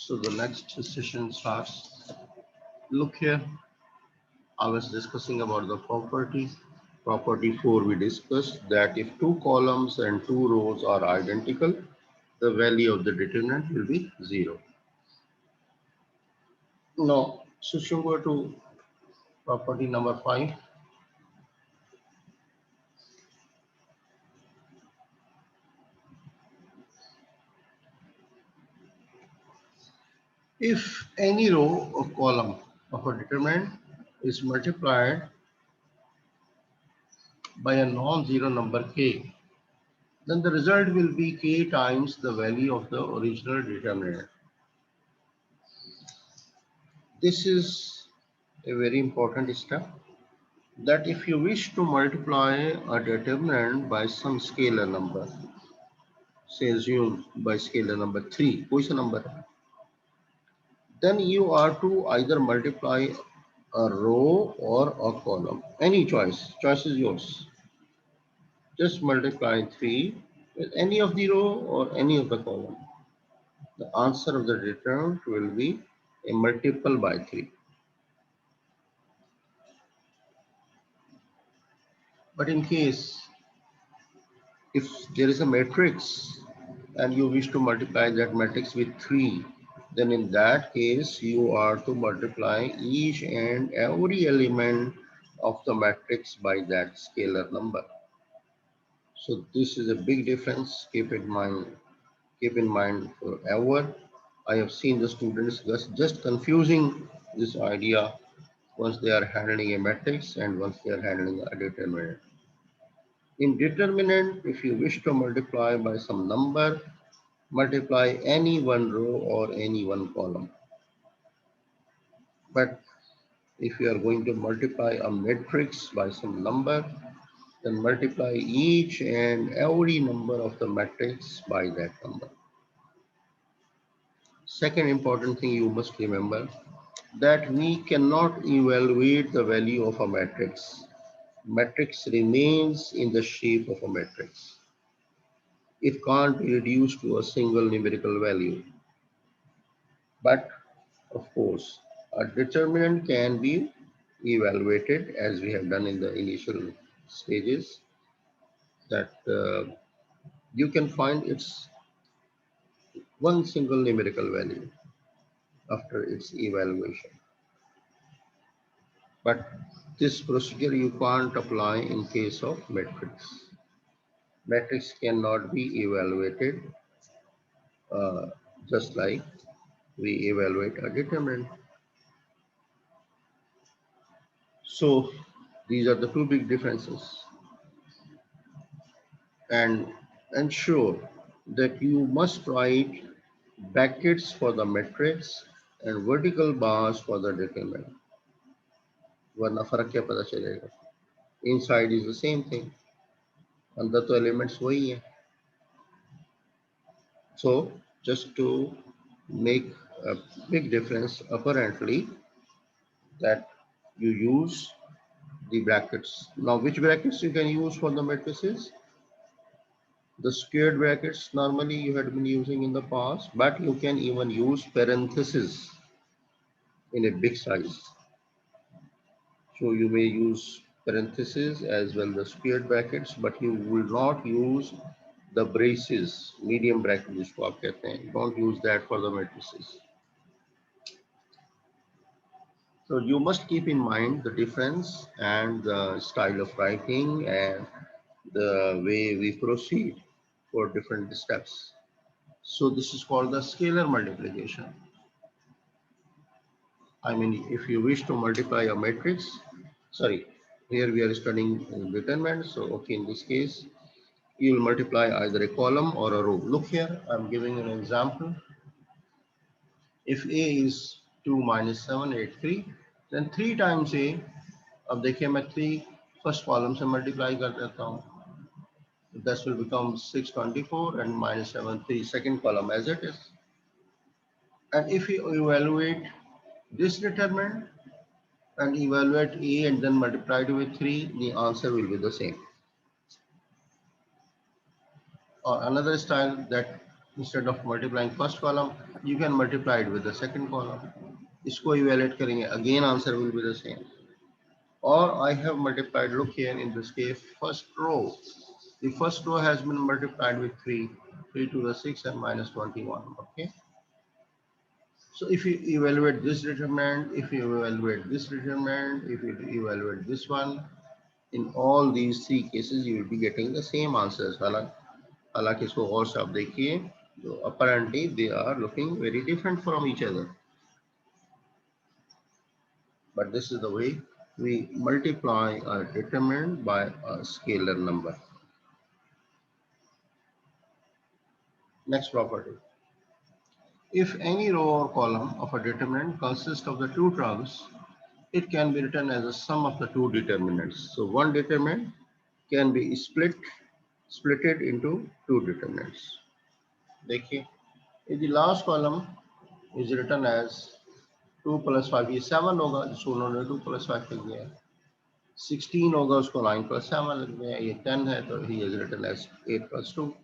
So the next session starts. Look here, I was discussing about the property. Property 4, we discussed that if two columns and two rows are identical, the value of the determinant will be 0. Now, switching over to property number 5. If any row or column of a determinant is multiplied by a non-zero number k, then the result will be k times the value of the original determinant. This is a very important step, that if you wish to multiply a determinant by some scalar number, say assume by scalar number 3, कोई सा number है, then you are to either multiply a row or a column. Any choice. Choice is yours. Just multiply 3 with any of the row or any of the column. The answer of the determinant will be a multiple by 3. But in case if there is a matrix and you wish to multiply that matrix with 3, then in that case you are to multiply each and every element of the matrix by that scalar number. So this is a big difference. Keep in mind forever. I have seen the students just confusing this idea once they are handling a matrix and once they are handling a determinant. In determinant, if you wish to multiply by some number, multiply any one row or any one column. But if you are going to multiply a matrix by some number, then multiply each and every number of the matrix by that number. Second important thing you must remember, that we cannot evaluate the value of a matrix. Matrix remains in the shape of a matrix. It can't be reduced to a single numerical value. But of course, a determinant can be evaluated as we have done in the initial stages, that you can find its one single numerical value after its evaluation. But this procedure you can't apply in case of matrix. Matrix cannot be evaluated uh, just like we evaluate a determinant. So these are the two big differences. And ensure that you must write brackets for the matrix and vertical bars for the determinant. वरना फर्क क्या पता चलेगा? Inside is the same thing. अंदर तो elements वही है. So just to make a big difference apparently, that you use the brackets. Now which brackets you can use for the matrices? The squared brackets normally you had been using in the past, but you can even use parentheses in a big size. So you may use parentheses as well the squared brackets, but you will not use the braces, medium bracket जिसको आप कहते हैं. Don't use that for the matrices. So you must keep in mind the difference and the style of writing and the way we proceed for different steps. So this is called the scalar multiplication. I mean, if you wish to multiply a matrix, sorry, here we are studying determinant. So, okay, in this case, you will multiply either a column or a row. Look here, I'm giving an example. If A is 2 minus 7, 8, 3, then 3 times A, अब देखिए मैं 3 first column से multiply कर देता हूँ. This will become 624 and minus 7, 3 second column as it is. And if you evaluate this determinant and evaluate A and then multiply it with 3, the answer will be the same. Or another style, that Instead of multiplying first column, you can multiply it with the second column. इसको evaluate करेंगे, again answer will be the same. Or I have multiplied, look here in this case, first row. The first row has been multiplied with 3, 3 to the 6 and minus 21. Okay. So if you evaluate this determinant, if you evaluate this determinant, if you evaluate this one, in all these three cases, you will be getting the same answers. हालांकि इसको और से आप देखिए, तो apparently they are looking very different from each other. But this is the way we multiply a determinant by a scalar number. Next property. If any row or column of a determinant consists of the two terms, it can be written as a sum of the two determinants. So one determinant can be splitted into two determinants. देखिए, if the last column is written as 2 plus 5, ये 7 होगा, जिसको उन्होंने 2 plus 5 लिख दिया है. 16 होगा, उसको 9 plus 7 लिख दिया है. ये 10 है, तो he is written as 8 plus 2.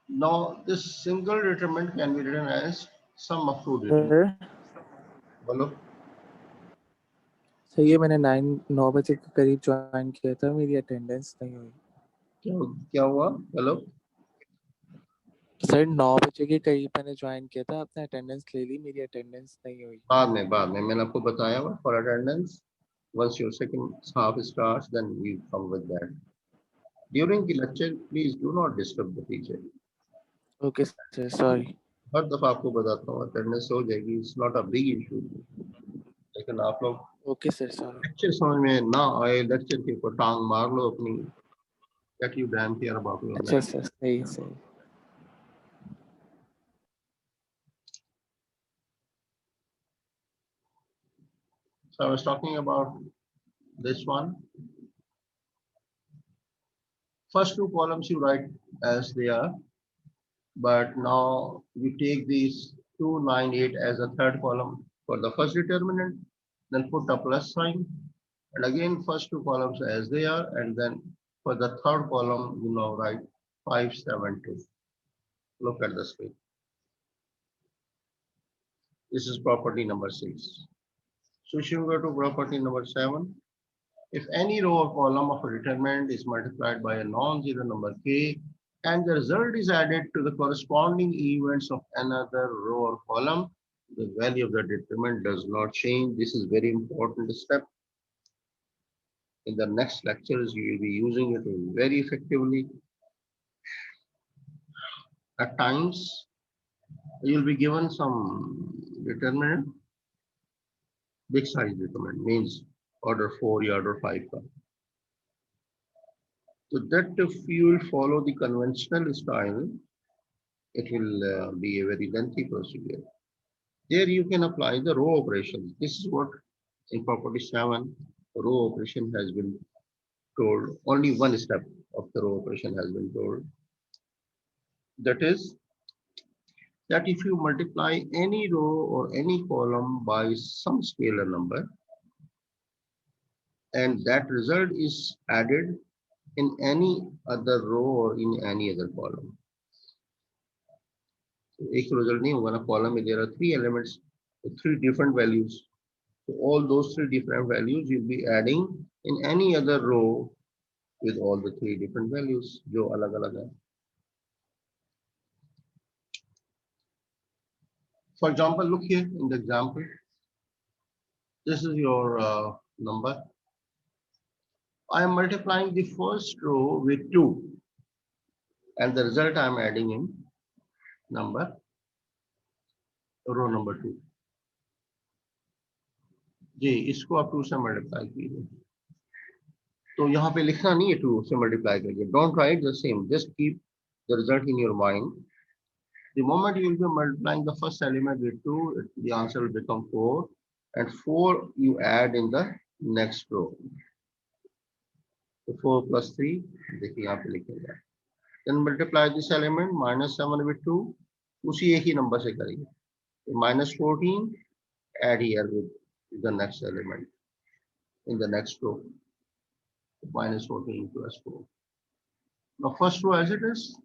Now this single determinant can be written as sum of two determinants. बोलो. सर ये मैंने 9 बजे के करीब ज्वाइन किया था, मेरी अटेंडेंस नहीं हुई. क्या हुआ? हेलो. सर 9 बजे के करीब मैंने ज्वाइन किया था, आपने अटेंडेंस ले ली, मेरी अटेंडेंस नहीं हुई. बाद में मैंने आपको बताया हुआ for attendance. Once your second half starts, then we come with that. During the lecture, please do not disturb the teacher. Okay sir, sorry. हर दफा आपको बताता हूँ अटेंडेंस हो जाएगी, it's not a big issue. लेकिन आप लोग ओके सर, सॉरी. लेक्चर समझ में ना आए, लेक्चर के ऊपर टांग मार लो अपनी. Get you damn care about your अच्छा lecture. सर, सही सही. So I was talking about this one. First two columns you write as they are, but now you take these 2, 9, 8 as a third column for the first determinant, then put a plus sign, and again first two columns as they are, and then for the third column you now write 5, 7, 2. Look at the screen. This is property number 6. Switching over to property number 7. If any row or column of a determinant is multiplied by a non-zero number k, and the result is added to the corresponding events of another row or column, the value of the determinant does not change. This is very important step. In the next lectures, you will be using it very effectively. At times, you will be given some determinant, big size determinant, means order 4 or order 5. So that if you will follow the conventional style, it will be a very lengthy procedure. There you can apply the row operations. This is what in property 7, row operation has been told. Only one step of the row operation has been told. That is, that if you multiply any row or any column by some scalar number, and that result is added in any other row or in any other column. एक result नहीं होगा ना, column में there are 3 elements with 3 different values. So all those 3 different values you'll be adding in any other row with all the 3 different values जो अलग अलग है. For example, look here in the example. This is your number. I am multiplying the first row with 2, and the result I am adding in number row number 2. जी, इसको आप 2 से multiply कीजिए. तो यहाँ पे लिखना नहीं है 2 से मल्टीप्लाई करिए. Don't write the same. Just keep the result in your mind. The moment you will be multiplying the first element with 2, the answer will become 4, and 4 you add in the next row. So 4 plus 3, देखिए यहाँ पे लिखेगा. Then multiply this element minus 7 with 2, उसी एक ही number से करेंगे. Minus 14, add here with the next element in the next row. Minus 14 plus 4. Now first row as it is,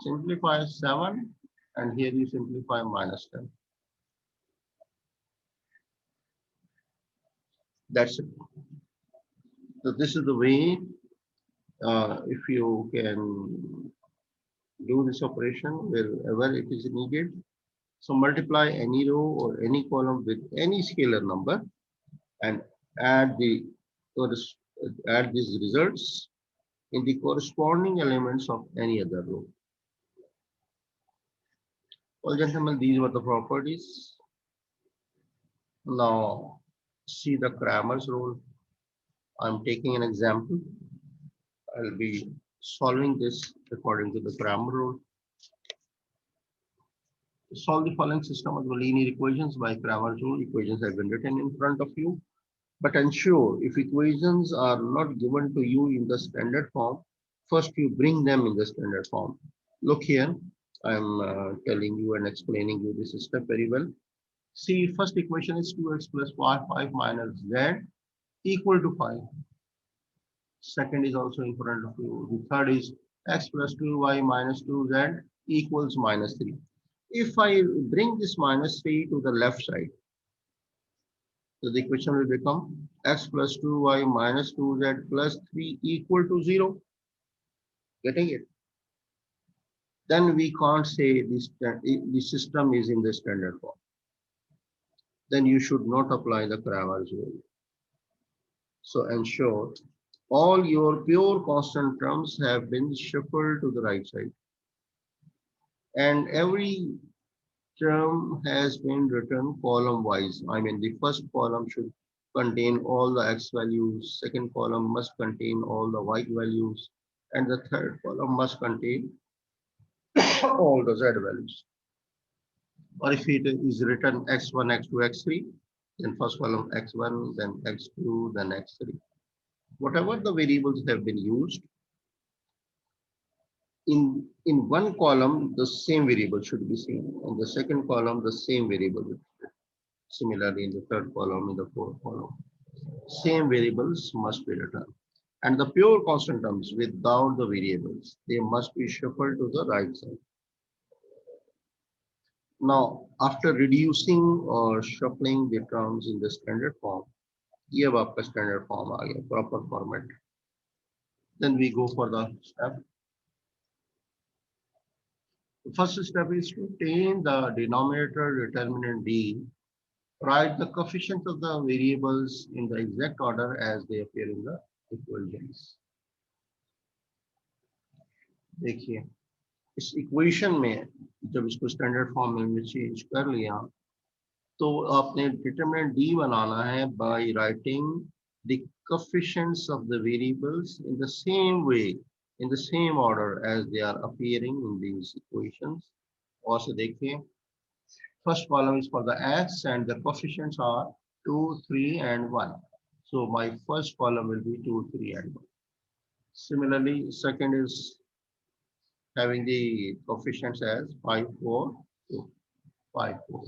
simplify 7 and here you simplify -10. That's it. So this is the way, if you can do this operation wherever it is needed. So multiply any row or any column with any scalar number and add the add these results in the corresponding elements of any other row. Well, gentlemen, these were the properties. Now, see the Cramer's rule. I'm taking an example. I'll be solving this according to the Cramer rule. Solve the following system of linear equations by Cramer's rule. Equations have been written in front of you. But ensure if equations are not given to you in the standard form, first you bring them in the standard form. Look here, I'm telling you and explaining you this step very well. See, first equation is 2x plus y 5 minus z equal to 5. Second is also in front of you. The third is x plus 2y minus 2z equals -3. If I bring this -3 to the left side, so the equation will become x plus 2y minus 2z plus 3 equal to 0. Getting it? Then we can't say this the system is in the standard form. Then you should not apply the Cramer's rule. So ensure all your pure constant terms have been shuffled to the right side. And every term has been written column wise. I mean, the first column should contain all the x values, second column must contain all the y values, and the third column must contain all the z values. Or if it is written x1, x2, x3, then first column x1, then x2, then x3. Whatever the variables have been used, in one column, the same variable should be seen. In the second column, the same variable. Similarly, in the third column, in the fourth column, same variables must be written. And the pure constant terms without the variables, they must be shuffled to the right side. Now, after reducing or shuffling the terms in the standard form, ये अब आपका standard form आ गया, proper format. Then we go for the step. The first step is to obtain the denominator determinant D. Write the coefficients of the variables in the exact order as they appear in the equations. देखिए, इस equation में जब इसको standard form में change कर लिया तो आपने डिटरमिनेंट डी बनाना है by writing the coefficients of the variables in the same way, in the same order as they are appearing in these equations. और से देखिए, first column is for the x and the coefficients are 2, 3 and 1. So my first column will be 2, 3 and 1. Similarly, second is having the coefficients as 5, 4, 2, 5, 4.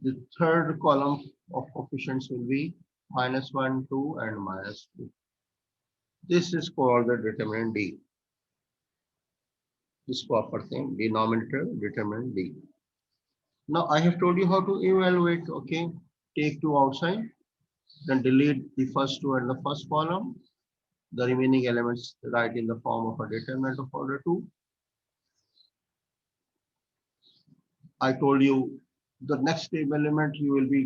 The third column of coefficients will be -1, 2, and -2. This is called the determinant D. This proper thing, denominator determinant D. Now I have told you how to evaluate. Okay, take 2 outside, then delete the first 2 and the first column. The remaining elements write in the form of a determinant of order 2. I told you the next stable element you will be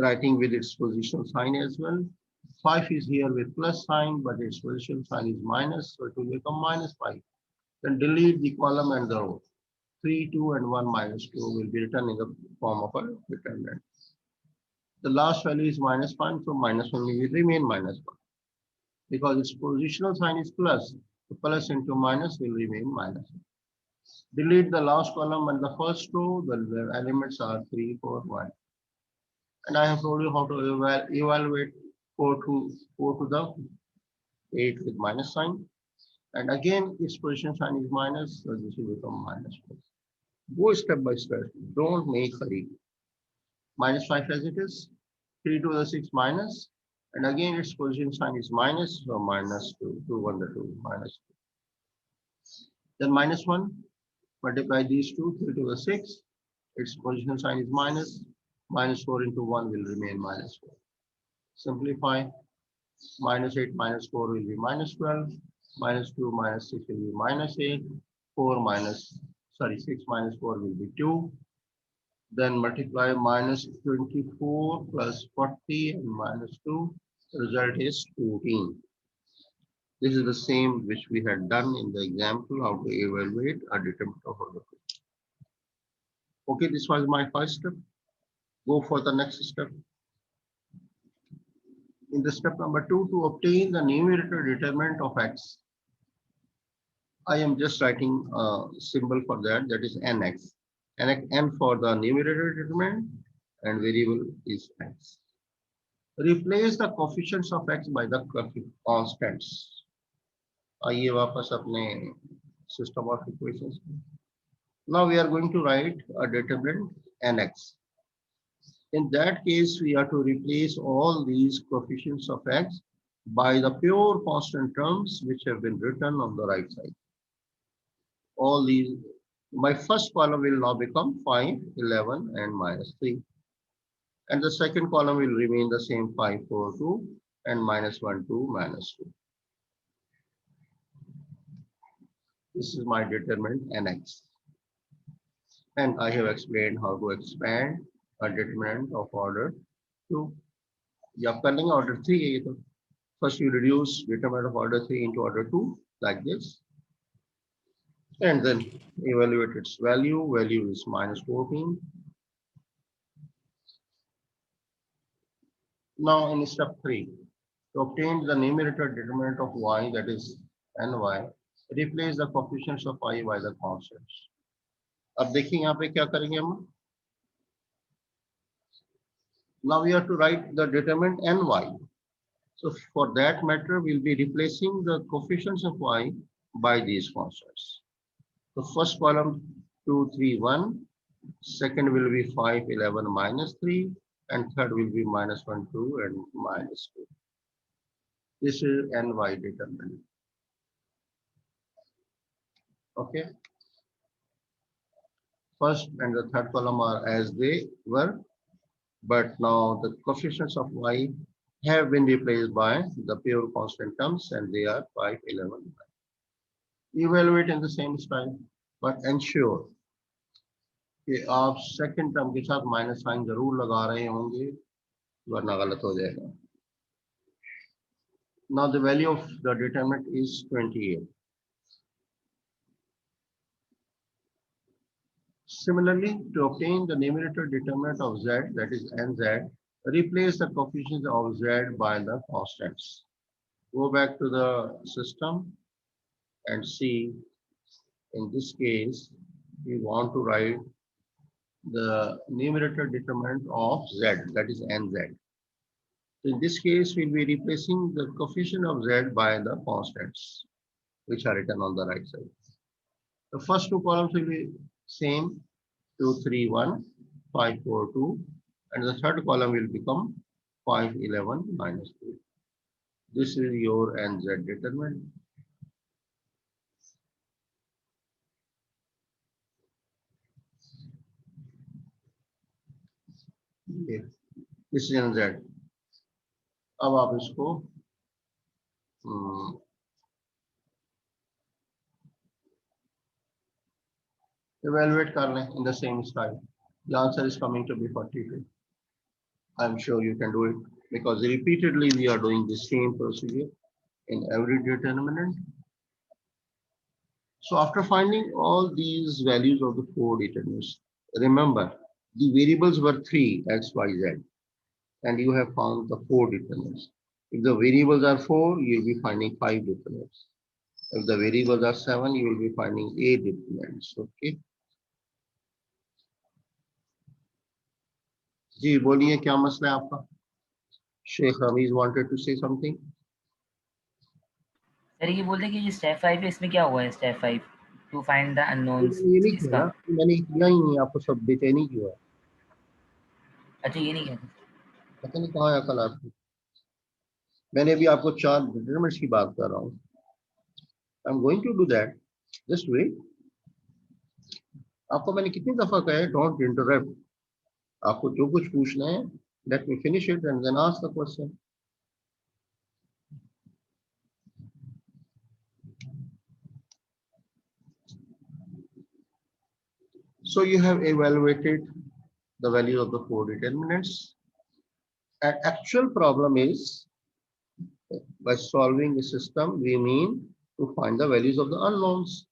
writing with its positional sign as well. 5 is here with plus sign, but its position sign is minus, so it will become -5. Then delete the column and the row. 3, 2, and 1 -2 will be written in the form of a determinant. The last value is -1, so -1 will remain -1. Because its positional sign is plus, the plus into minus will remain -1. Delete the last column and the first row, the elements are 3, 4, 1. And I have told you how to evaluate 4 to the 8 with minus sign. And again, its position sign is minus, so this will become -4. Go step by step, don't make hurry. -5 as it is, 3 to the 6 minus, and again its position sign is minus, so -2, 2, 1, the 2, -2. Then -1, Multiply these two, 3 to the 6. Its position sign is minus. Minus 4 into 1 will remain minus 4. Simplify. Minus 8 minus 4 will be minus 12. Minus 2 minus 6 will be minus 8. 6 minus 4 will be 2. Then multiply minus 24 plus 40 and minus 2. The result is 14. This is the same which we had done in the example how to evaluate a determinant of order. Okay, this was my first step. Go for the next step. In the step number 2, to obtain the numerator determinant of x, I am just writing a symbol for that, that is nx. N for the numerator determinant and variable is x. Replace the coefficients of x by the constants. आइए वापस अपने system of equations. Now we are going to write a determinant nx. In that case, we are to replace all these coefficients of x by the pure constant terms which have been written on the right side. All these, my first column will now become 5, 11, and minus 3. And the second column will remain the same, 5, 4, 2, and minus 1, 2, minus 2. This is my determinant nx. And I have explained how to expand a determinant of order 2. Yeah, order 3. First, you reduce determinant of order 3 into order 2 like this. And then evaluate its value. Value is minus 14. Now in step 3, to obtain the numerator determinant of y, that is ny, replace the coefficients of y by the constants. अब देखिए यहाँ पे क्या करेंगे हम? Now we have to write the determinant ny. So for that matter, we'll be replacing the coefficients of y by these constants. The first column 2, 3, 1. Second will be 5, 11, minus 3. And third will be minus 1, 2, and minus 2. This is ny determinant. Okay. First and the third column are as they were, but now the coefficients of y have been replaced by the pure constant terms, and they are 5, 11. Evaluate in the same style, but ensure कि आप second term के साथ minus sign जरूर लगा रहे होंगे, वरना गलत हो जाएगा. Now the value of the determinant is 28. Similarly, to obtain the numerator determinant of z, that is nz, replace the coefficients of z by the constants. Go back to the system and see, in this case, we want to write the numerator determinant of z, that is nz. In this case, we'll be replacing the coefficient of z by the constants, which are written on the right side. The first two columns will be same, 2, 3, 1, 5, 4, 2, and the third column will become 5, 11, minus 3. This is your nz determinant. Okay. This is nz. अब आप इसको evaluate कर लें in the same style. The answer is coming to be 42. I'm sure you can do it because repeatedly we are doing the same procedure in every determinant. So after finding all these values of the 4 determinants, remember the variables were 3, x, y, z, and you have found the 4 determinants. If the variables are 4, you will be finding 5 determinants. If the variables are 7, you will be finding 8 determinants. Okay. जी बोलिए क्या मसला है आपका? Sheikh Rameez wanted to say something. Sir ये बोलते कि ये step 5 है, इसमें क्या हुआ है step 5 to find the unknowns? ये नहीं इसका किया, मैंने किया ही नहीं, आपको सब बेचैनी क्यों है? अच्छा ये नहीं किया, पता नहीं कहाँ है कल आपको. मैंने अभी आपको 4 डिटरमिनेंट्स की बात कर रहा हूँ. I am going to do that, just wait. आपको मैंने कितनी दफा कहा है, डोंट इंटरप्ट। आपको जो कुछ पूछना है, let me finish it and then ask the question. So you have evaluated the value of the four determinants. An actual problem is, by solving a system, we mean to find the values of the unknowns.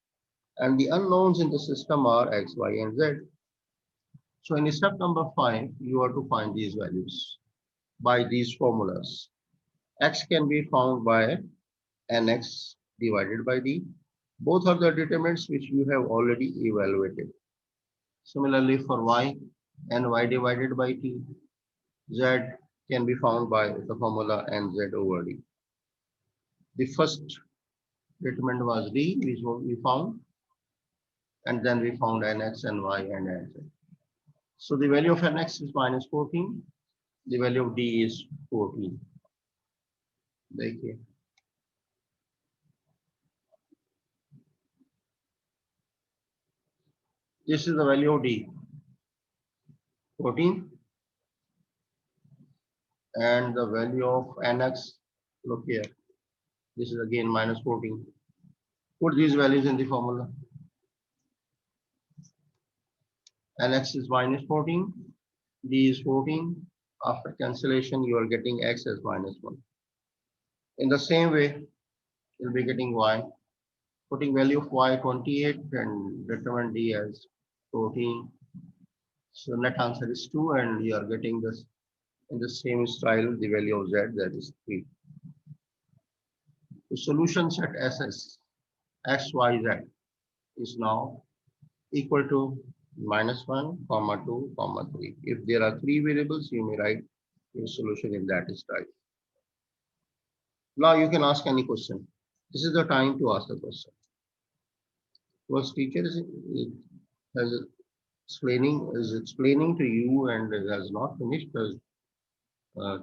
And the unknowns in the system are x, y, and z. So in step number 5, you are to find these values by these formulas. X can be found by nx divided by d. Both are the determinants which you have already evaluated. Similarly for y, ny divided by t. Z can be found by the formula nz over d. The first determinant was d, which we found, and then we found nx and y and nz. So the value of nx is minus 14. The value of d is 14. देखिए, this is the value of d, 14, and the value of nx, look here, this is again minus 14. Put these values in the formula. Nx is minus 14, d is 14. After cancellation, you are getting x as minus 1. In the same way, you'll be getting y. Putting value of y 28 and determine d as 14. So net answer is 2, and you are getting this in the same style, the value of z, that is 3. The solution set SS x, y, z is now equal to minus 1, comma 2, comma 3. If there are three variables, you may write your solution in that style. Now you can ask any question. This is the time to ask the question. Was teacher has explaining to you and has not finished the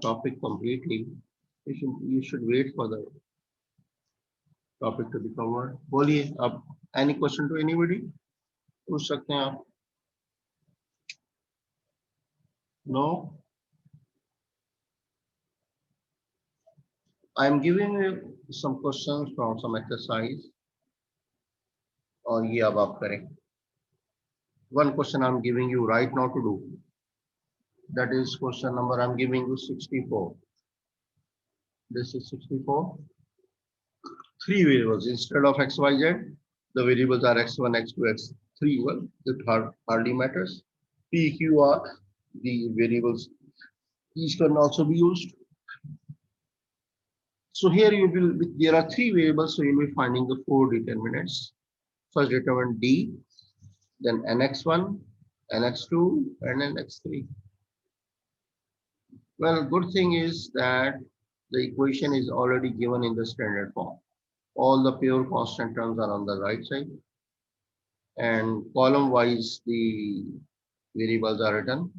topic completely, you should wait for the topic to be covered. बोलिए अब, any question to anybody? पूछ सकते हैं आप? No? I am giving you some questions from some exercise, और ये अब आप करें. One question I am giving you right now to do. That is question number I am giving you 64. This is 64. Three variables instead of x, y, z. The variables are x1, x2, x3. Well, it hardly matters. P, Q, R. The variables, these can also be used. So here you will, there are three variables, so you will be finding the four determinants. First determinant d, then nx1, nx2, and nx3. Well, good thing is that the equation is already given in the standard form. All the pure constant terms are on the right side, and column wise the variables are written.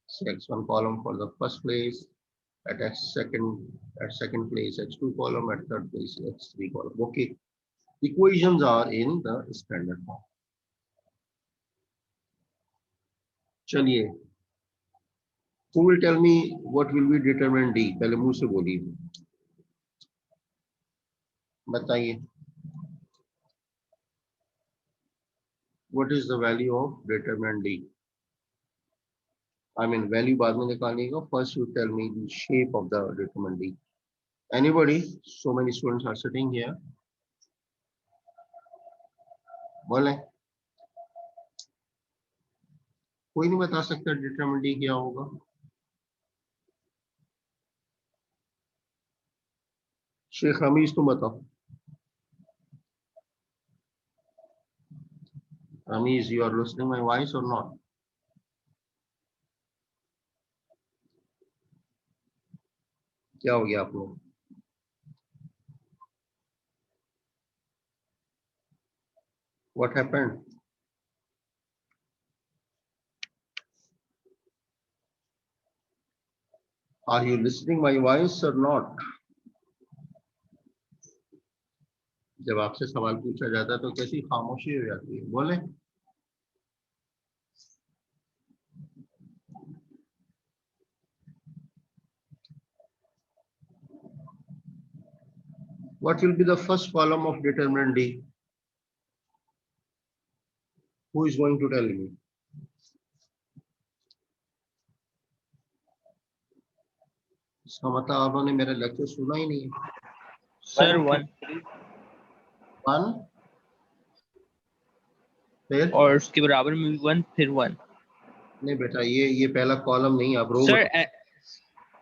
So x1 column for the first place, at second place x2 column, at third place x3 column. Okay, equations are in the standard form. चलिए, who will tell me what will be determinant d? पहले मुंह से बोलिए, बताइए. What is the value of determinant d? I mean value बाद में निकालिएगा. First you tell me the shape of the determinant d. Anybody? So many students are sitting here. बोले, कोई नहीं बता सकता determinant d क्या होगा? शेख रमीज तुम बताओ. Ramiz, you are listening my voice or not? क्या हो गया आप लोग? What happened? Are you listening my voice or not? जब आपसे सवाल पूछा जाता है तो कैसी खामोशी हो जाती है, बोले. What will be the first column of determinant D? Who is going to tell me? इसका मतलब आपने मेरा लेक्चर सुना ही नहीं है। सर 1 वन फिर और उसके बराबर में 1 फिर 1 नहीं बेटा, ये पहला कॉलम नहीं, आप रो सर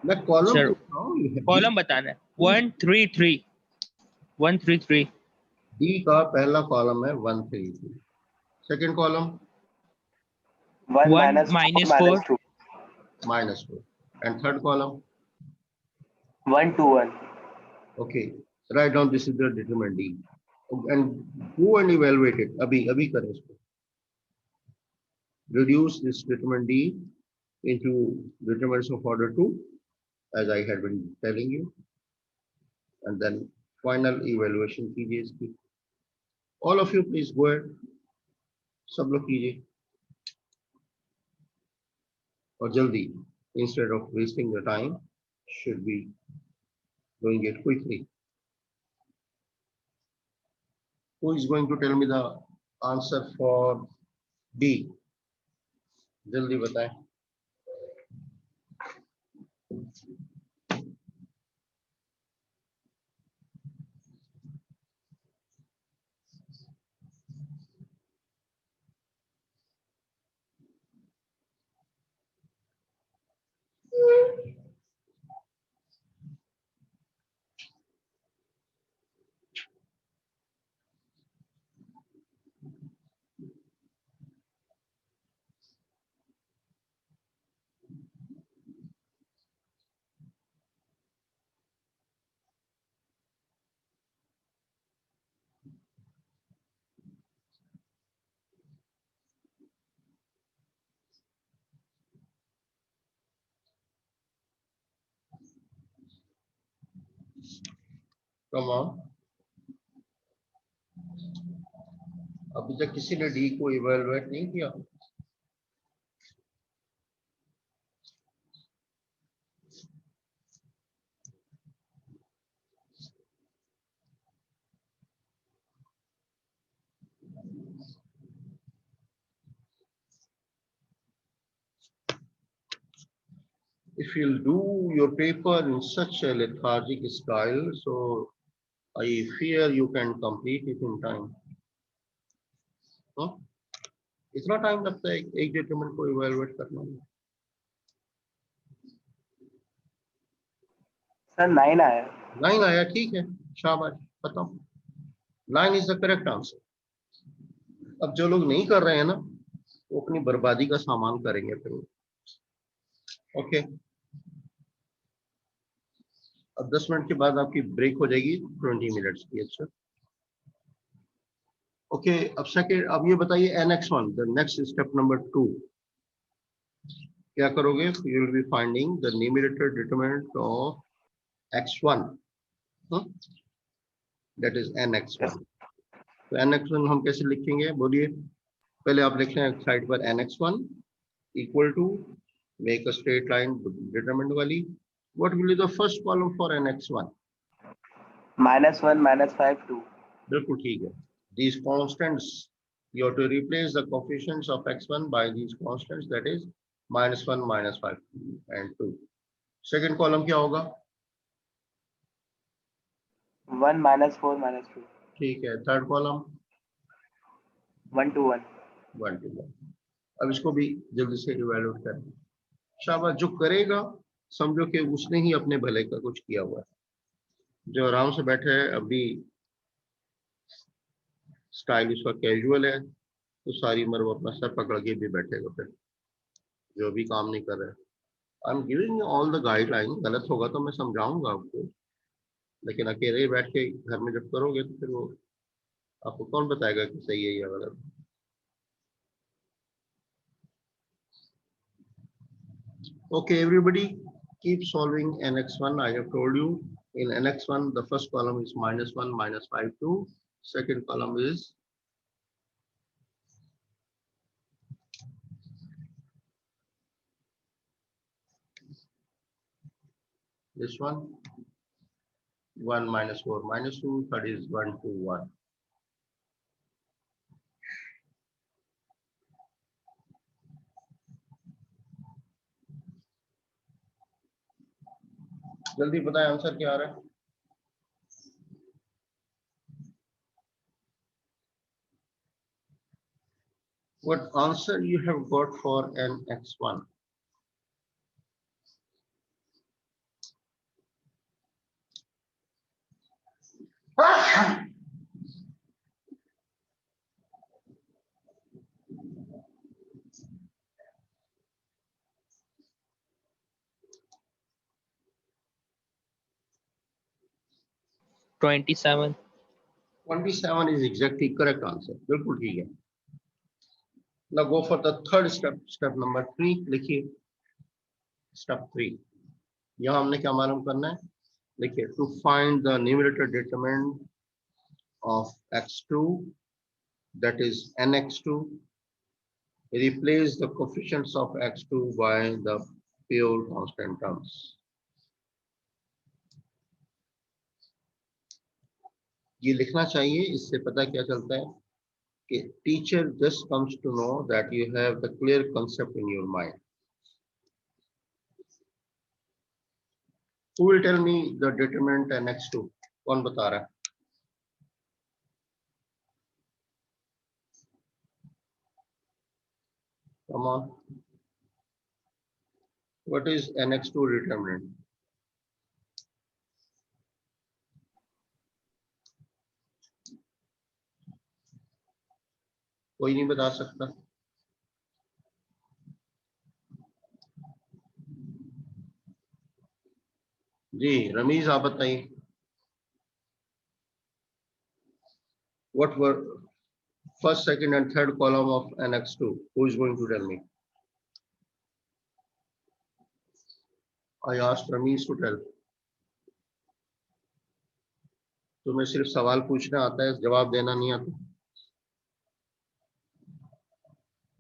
मैं कॉलम सर, पूछ रहा हूँ। कॉलम बताना है 1 3 3 1 3 3 डी का पहला कॉलम है 1 3 3। Second column 1 minus 4 -4 and third column 1 2 1 okay, write down this is the determinant D and go and evaluate it. अभी करें इसको, reduce this determinant D into determinants of order 2 as I had been telling you, and then final evaluation कीजिए इसकी। all of you please go ahead, सब लोग कीजिए और जल्दी, instead of wasting the time should be doing it quickly. Who is going to tell me the answer for D? जल्दी बताएं। Come on. अभी तक किसी ने डी को इवेलुएट नहीं किया? If you'll do your paper in such a lethargic style, so I fear you can complete it in time. हाँ? इतना टाइम लगता है एक डिटरमिनेंट को इवेलुएट करने में? सर 9 आया। 9 आया, ठीक है, शाबाश, खत्म। 9 इज द करेक्ट आंसर। अब जो लोग नहीं कर रहे हैं ना, वो अपनी बर्बादी का सामान करेंगे फिर। ओके, अब 10 मिनट के बाद आपकी ब्रेक हो जाएगी 20 मिनट्स की। अच्छा ओके, अब सेकेंड, अब ये बताइए NX1, the next step number 2 क्या करोगे? You will be finding the numerator determinant of x1, that is NX1। तो NX1 हम कैसे लिखेंगे बोलिए? पहले आप लिख लें साइड पर NX1 equal to, make a straight line determinant वाली। What will be the first column for NX1? -1 -5 2 बिल्कुल ठीक है। These constants, you have to replace the coefficients of x1 by these constants, that is -1 -5 and 2। Second column क्या होगा? 1 -4 -2 ठीक है। Third column 1 2 1 1 2 1। अब इसको भी जल्दी से इवैल्यूएट करें। शाबाश, जो करेगा समझो कि उसने ही अपने भले का कुछ किया हुआ है। जो आराम से बैठे है, अभी स्टाइल उसका कैजुअल है, तो सारी उम्र वो अपना सर पकड़ के भी बैठेगा। फिर जो भी काम नहीं कर रहा है, I am giving all the guideline. गलत होगा तो मैं समझाऊंगा आपको, लेकिन अकेले बैठ के घर में जब करोगे तो फिर वो आपको कौन बताएगा कि सही है या गलत। Okay, everybody keep solving NX1. I have told you in NX1 the first column is -1 -5 2. Second column is this one, 1 minus 4 minus 2, third is 1 2 1. जल्दी बताएं आंसर क्या आ रहा है? What answer you have got for an x1? $27. 27 is exactly correct answer. बिल्कुल ठीक है. Now go for the third step. Step number 3 लिखिए. Step 3. यहाँ हमने क्या मालूम करना है? देखिए, to find the numerator determinant of x2, that is nx2, replace the coefficients of x2 by the pure constant terms. ये लिखना चाहिए. इससे पता क्या चलता है कि teacher just comes to know that you have the clear concept in your mind. Who will tell me the determinant nx2? कौन बता रहा है? Come on. What is nx2 determinant? कोई नहीं बता सकता. जी रमीज आप बताइए. What were first, second, and third column of nx2? Who is going to tell me? I asked Ramiz to tell. तुम्हें सिर्फ सवाल पूछना आता है, जवाब देना नहीं आता.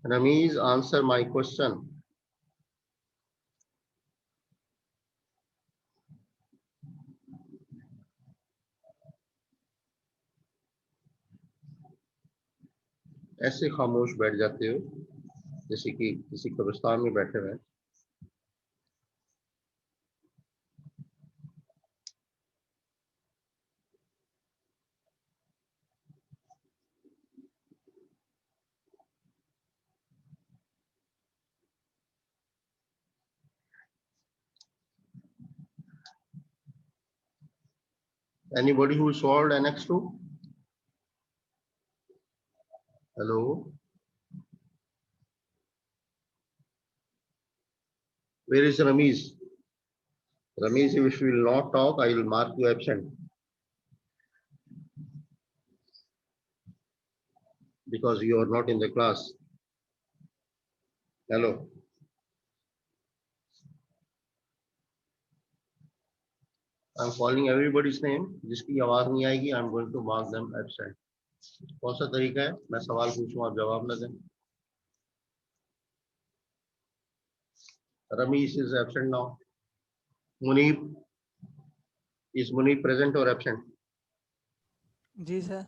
Ramiz, answer my question. ऐसे खामोश बैठ जाते हो जैसे कि किसी कब्रिस्तान में बैठे हुए. Anybody who solved nx2? Hello. Where is Ramiz? Ramiz, if you will not talk, I will mark you absent. Because you are not in the class. Hello. I'm calling everybody's name. जिसकी आवाज नहीं आएगी, I'm going to mark them absent. कौन सा तरीका है? मैं सवाल पूछूं, आप जवाब न दें. Ramesh is absent now. Munib, is Munib present or absent? जी सर.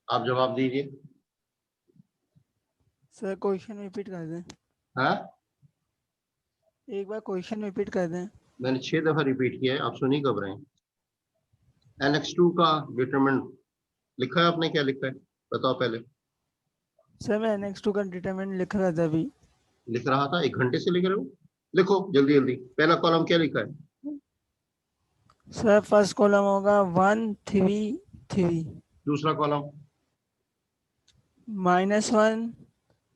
आप जवाब दीजिए. सर क्वेश्चन रिपीट कर दें. हाँ, एक बार क्वेश्चन रिपीट कर दें. मैंने 6 दफा रिपीट किया है, आप सुनी कब रहे हैं? nx2 का डिटरमिनेंट लिखा है आपने? क्या लिखा है बताओ पहले. सर मैं nx2 का डिटरमिनेंट लिख रहा था अभी. लिख रहा था? 1 घंटे से लिख रहे हो? लिखो जल्दी जल्दी. पहला कॉलम क्या लिखा है? सर फर्स्ट कॉलम होगा 1 3 3. दूसरा कॉलम? -1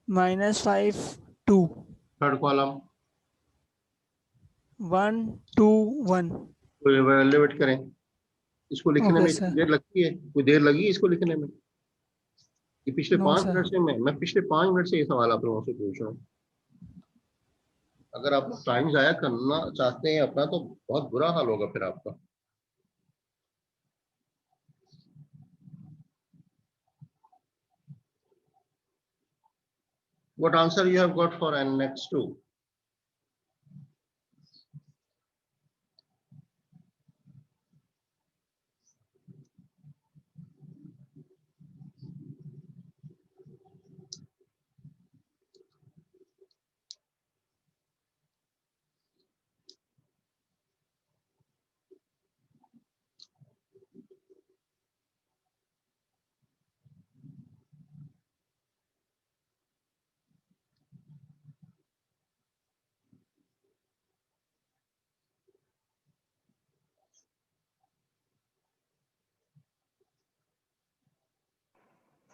-5 2. Third column? 1 2 1. तो इवैल्यूएट करें. इसको लिखने ओके में सर. देर लगती है? कोई देर लगी इसको लिखने में? ये पिछले नो 5 सर. मिनट से मैं पिछले 5 मिनट से ये सवाल आप लोगों से पूछ रहा हूँ. अगर आप टाइम जाया करना चाहते हैं अपना, तो बहुत बुरा हाल होगा फिर आपका. What answer you have got for nx2?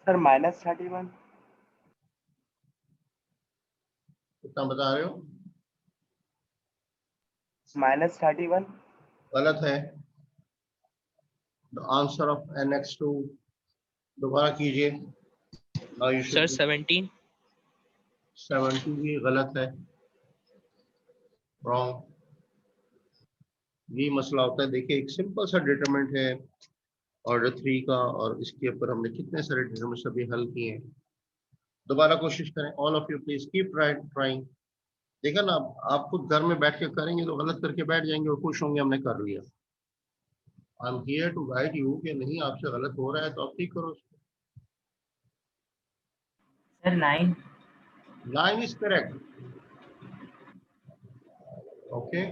Sir -31। कितना बता रहे हो? -31। गलत है। द आंसर ऑफ NX2, दोबारा कीजिए। Now you Sir, should 17. 70 भी गलत है, रॉन्ग। ये मसला होता है। देखिए, एक सिंपल सा डिटरमिनेंट है ऑर्डर 3 का, और इसके ऊपर हमने कितने सारे डिटरमिनेंट्स अभी हल किए हैं। दोबारा कोशिश करें, all of you please keep trying. देखा ना, आप खुद घर में बैठ के करेंगे तो गलत करके बैठ जाएंगे और खुश होंगे हमने कर लिया। I am here to guide you कि नहीं, आपसे गलत हो रहा है तो आप ठीक करो। सर 9। 9 is correct. Okay,